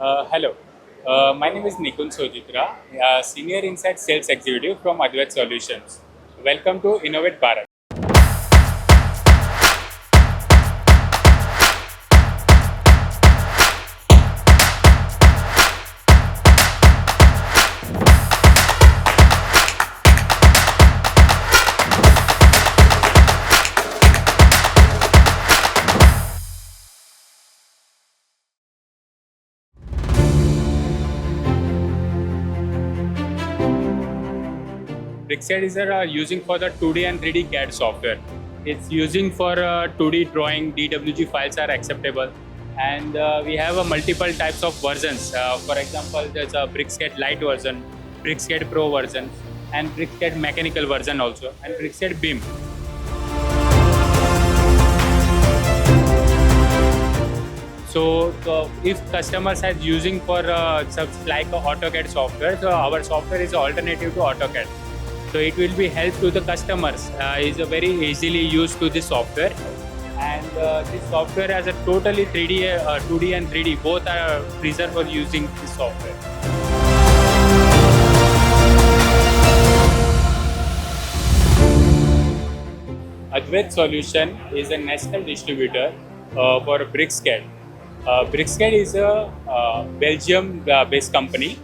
Hello, my name is Nikunj Sojitra, Senior Insight Sales Executive from Advait Solutions. Welcome to Innovate Bharat. BricsCAD is using for the 2D and 3D CAD software. It's using for 2D drawing, DWG files are acceptable, and we have multiple types of versions. For example, there's a BricsCAD Lite version, BricsCAD Pro version, and BricsCAD Mechanical version also, and BricsCAD BIM. So if customers are using for like a AutoCAD software, so our software is an alternative to AutoCAD. So it will be help to the customers. Is a very easily used to this software, and this software has a totally 3D, 2D and 3D both are preserved for using this software. Advait Solution is a national distributor for BricsCAD. BricsCAD is a Belgium-based company,